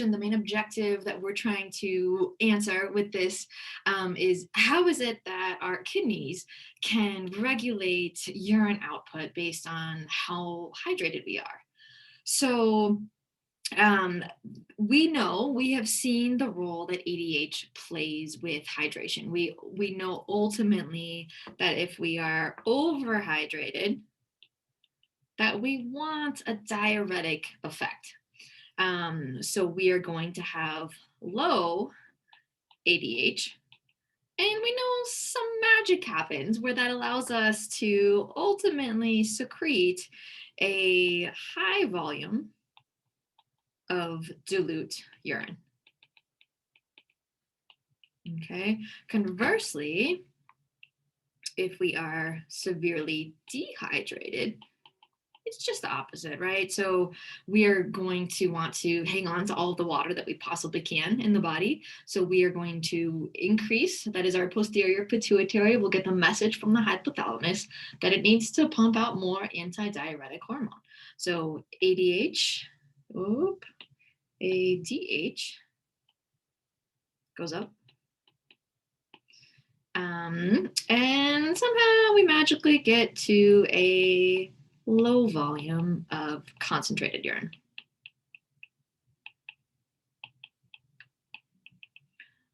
the main objective that we're trying to answer with this is how is it that our kidneys can regulate urine output based on how hydrated we are? So um, we have seen the role that ADH plays with hydration. We know ultimately that if we are overhydrated, that we want a diuretic effect. So we are going to have low ADH. And we know some magic happens where that allows us to ultimately secrete a high volume of dilute urine. Okay. Conversely, if we are severely dehydrated, it's just the opposite, right? So we are going to want to hang on to all of the water that we possibly can in the body. So we are going to increase, that is our posterior pituitary, will get the message from the hypothalamus that it needs to pump out more antidiuretic hormone. So ADH goes up. And somehow we magically get to a low volume of concentrated urine.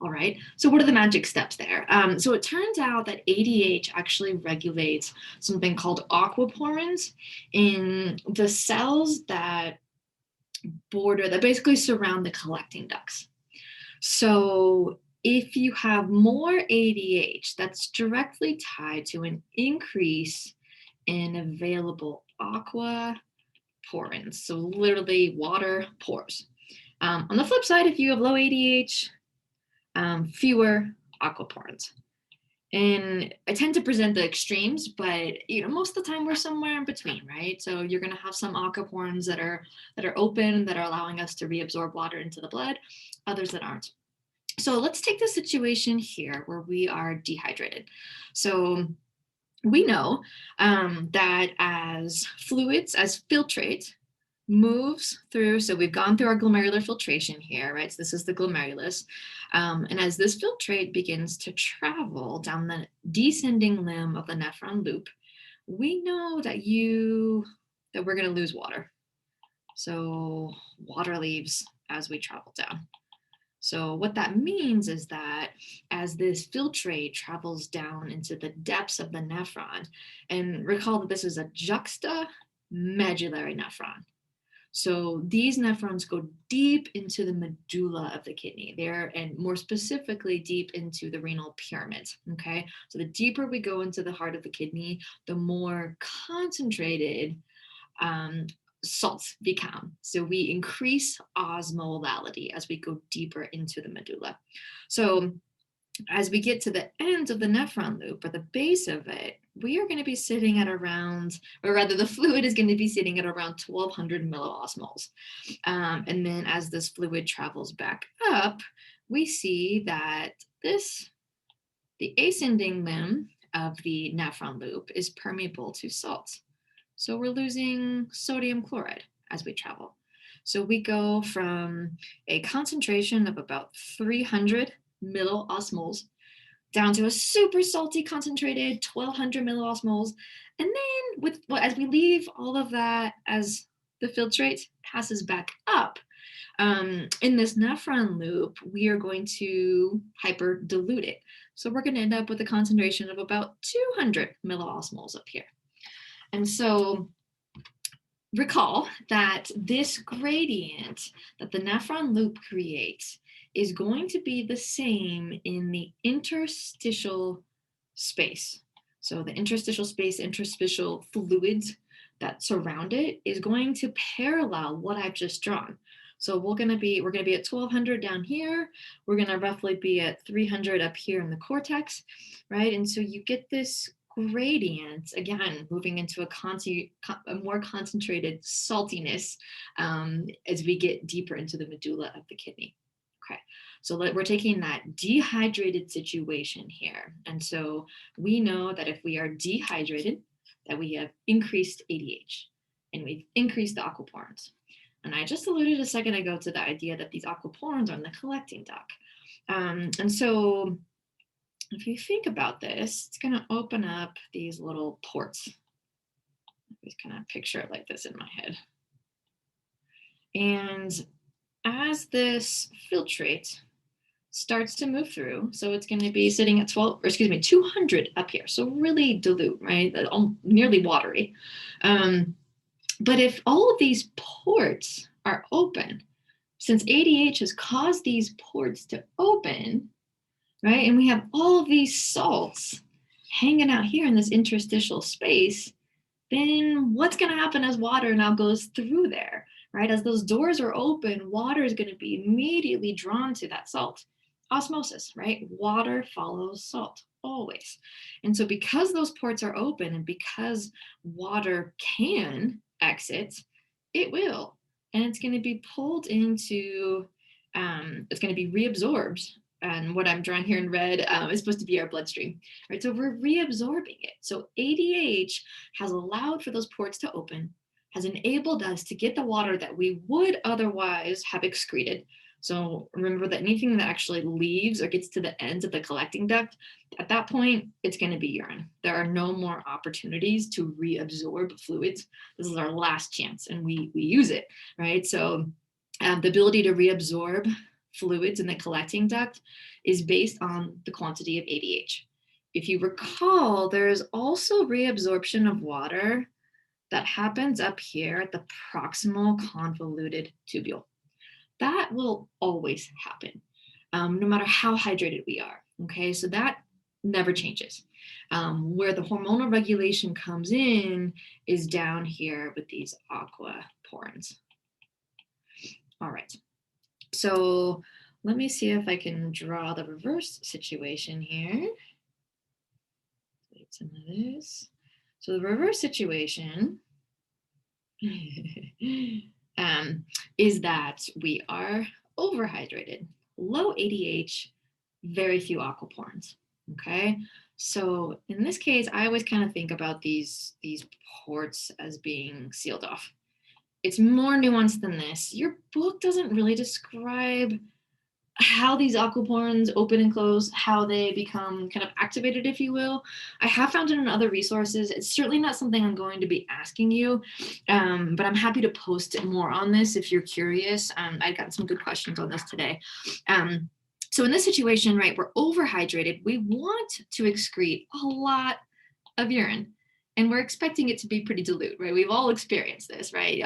All right, so what are the magic steps there? So it turns out that ADH actually regulates something called aquaporins in the cells that basically surround the collecting ducts. So if you have more ADH, that's directly tied to an increase in available aquaporins, so literally water pores. On the flip side, if you have low ADH, fewer aquaporins. And I tend to present the extremes, but most of the time we're somewhere in between, right? So you're going to have some aquaporins that are open, that are allowing us to reabsorb water into the blood, others that aren't. So let's take the situation here where we are dehydrated. So we know that as filtrate moves through, so we've gone through our glomerular filtration here, right? So this is the glomerulus. And as this filtrate begins to travel down the descending limb of the nephron loop, we know that we're going to lose water. So water leaves as we travel down. So what that means is that as this filtrate travels down into the depths of the nephron, and recall that this is a juxtamedullary nephron. So these nephrons go deep into the medulla of the kidney there, and more specifically deep into the renal pyramid. Okay, so the deeper we go into the heart of the kidney, the more concentrated salts become. So we increase osmolality as we go deeper into the medulla. So as we get to the end of the nephron loop, or the base of it, we are going to be sitting at around, or rather the fluid is going to be sitting at around 1200 milliosmoles. And then as this fluid travels back up, we see that the ascending limb of the nephron loop is permeable to salts. So we're losing sodium chloride as we travel. So we go from a concentration of about 300 milliosmoles down to a super salty concentrated 1200 milliosmoles. And then as we leave all of that, as the filtrate passes back up, in this nephron loop, we are going to hyperdilute it. So we're going to end up with a concentration of about 200 milliosmoles up here. And so recall that this gradient that the nephron loop creates is going to be the same in the interstitial space. So the interstitial space, interstitial fluids that surround it is going to parallel what I've just drawn. So we're going to be at 1200 down here. We're going to roughly be at 300 up here in the cortex, right? And so you get this gradient, again, moving into a more concentrated saltiness as we get deeper into the medulla of the kidney. Okay, so we're taking that dehydrated situation here. And so we know that if we are dehydrated, that we have increased ADH and we've increased the aquaporins. And I just alluded a second ago to the idea that these aquaporins are in the collecting duct. And so if you think about this, it's going to open up these little ports. Just kind of picture it like this in my head. And as this filtrate starts to move through, so it's going to be sitting at 200 up here. So really dilute, right? Nearly watery. But if all of these ports are open, since ADH has caused these ports to open, right? And we have all of these salts hanging out here in this interstitial space, then what's going to happen as water now goes through there, right? As those doors are open, water is going to be immediately drawn to that salt. Osmosis, right? Water follows salt always. And so because those ports are open and because water can exit, it will. And it's going to be pulled into, it's going to be reabsorbed. And what I'm drawing here in red is supposed to be our bloodstream, right? So we're reabsorbing it. So ADH has allowed for those ports to open, has enabled us to get the water that we would otherwise have excreted. So remember that anything that actually leaves or gets to the ends of the collecting duct, at that point, it's going to be urine. There are no more opportunities to reabsorb fluids. This is our last chance, and we use it, right? So the ability to reabsorb fluids in the collecting duct is based on the quantity of ADH. If you recall, there's also reabsorption of water that happens up here at the proximal convoluted tubule. That will always happen, no matter how hydrated we are. Okay, so that never changes. Where the hormonal regulation comes in is down here with these aquaporins. All right, so let me see if I can draw the reverse situation here. Some of this. So the reverse situation is that we are overhydrated, low ADH, very few aquaporins. Okay, so in this case, I always kind of think about these ports as being sealed off. It's more nuanced than this. Your book doesn't really describe how these aquaporins open and close, how they become kind of activated, if you will. I have found it in other resources. It's certainly not something I'm going to be asking you, but I'm happy to post more on this if you're curious. I got some good questions on this today. So in this situation, right, we're overhydrated. We want to excrete a lot of urine. And we're expecting it to be pretty dilute, right? We've all experienced this, right?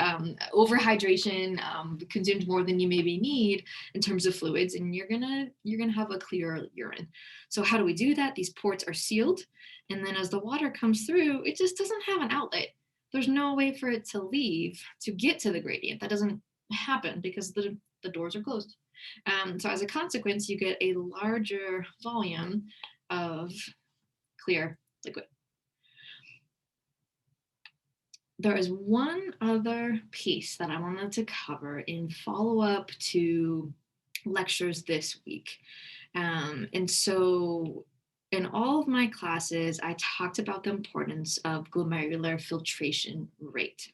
Overhydration, consumed more than you maybe need in terms of fluids, and you're gonna have a clear urine. So how do we do that? These ports are sealed, and then as the water comes through, it just doesn't have an outlet. There's no way for it to leave to get to the gradient. That doesn't happen because the doors are closed. So as a consequence, you get a larger volume of clear liquid. There is one other piece that I wanted to cover in follow-up to lectures this week. And so in all of my classes, I talked about the importance of glomerular filtration rate,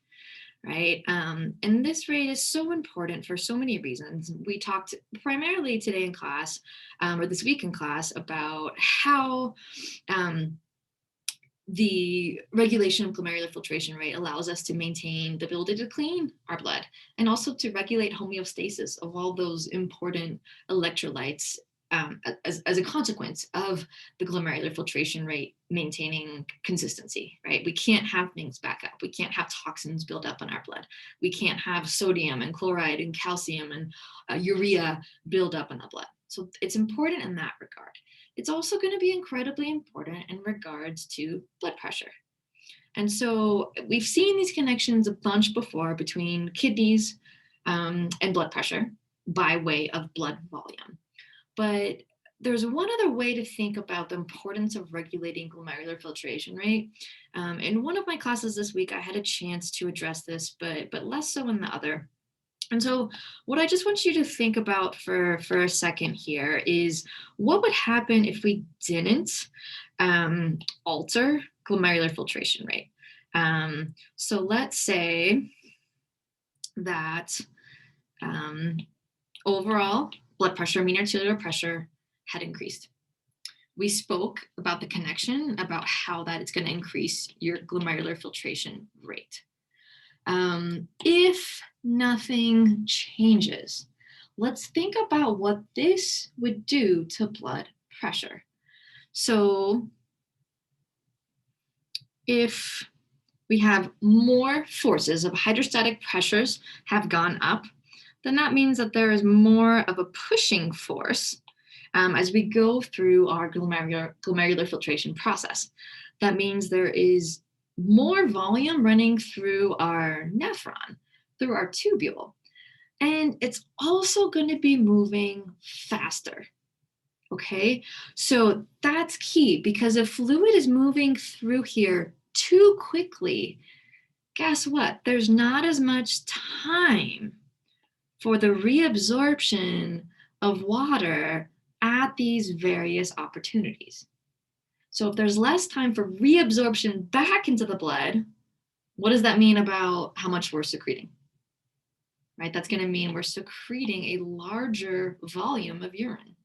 right? And this rate is so important for so many reasons. We talked primarily today in class, or this week in class, about how the regulation of glomerular filtration rate allows us to maintain the ability to clean our blood and also to regulate homeostasis of all those important electrolytes as a consequence of the glomerular filtration rate maintaining consistency, right? We can't have things back up. We can't have toxins build up in our blood. We can't have sodium and chloride and calcium and urea build up in the blood. So it's important in that regard. It's also going to be incredibly important in regards to blood pressure. And so we've seen these connections a bunch before between kidneys and blood pressure by way of blood volume. But there's one other way to think about the importance of regulating glomerular filtration rate. In one of my classes this week, I had a chance to address this, but less so in the other. And so what I just want you to think about for a second here is what would happen if we didn't alter glomerular filtration rate. So let's say that overall blood pressure, mean arterial pressure, had increased. We spoke about the connection, about how that is going to increase your glomerular filtration rate. If nothing changes, let's think about what this would do to blood pressure. So if we have more forces of hydrostatic pressures have gone up, then that means that there is more of a pushing force as we go through our glomerular filtration process. That means there is more volume running through our nephron, through our tubule. And it's also going to be moving faster. Okay, so that's key, because if fluid is moving through here too quickly, guess what? There's not as much time for the reabsorption of water at these various opportunities. So if there's less time for reabsorption back into the blood, what does that mean about how much we're secreting? Right? That's going to mean we're secreting a larger volume of urine.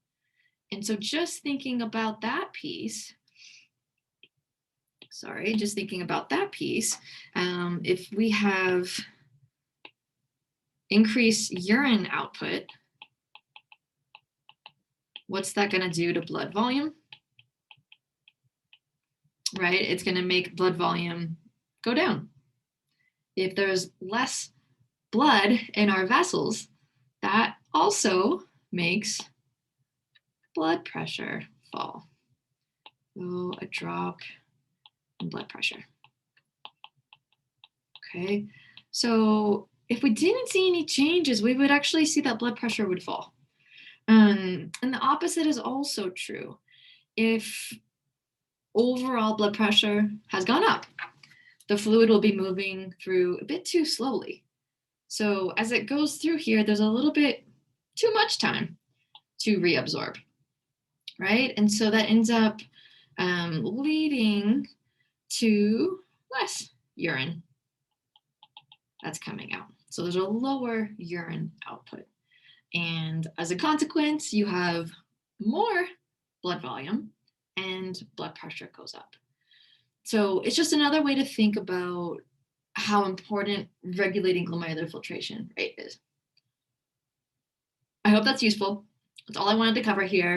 And so just thinking about that piece, if we have increased urine output, what's that going to do to blood volume? Right? It's going to make blood volume go down. If there's less blood in our vessels, that also makes blood pressure fall. So a drop in blood pressure. Okay, so if we didn't see any changes, we would actually see that blood pressure would fall. And the opposite is also true. If overall blood pressure has gone up, the fluid will be moving through a bit too slowly. So as it goes through here, there's a little bit too much time to reabsorb, right? And so that ends up leading to less urine that's coming out. So there's a lower urine output. And as a consequence, you have more blood volume and blood pressure goes up. So it's just another way to think about how important regulating glomerular filtration rate is. I hope that's useful. That's all I wanted to cover here.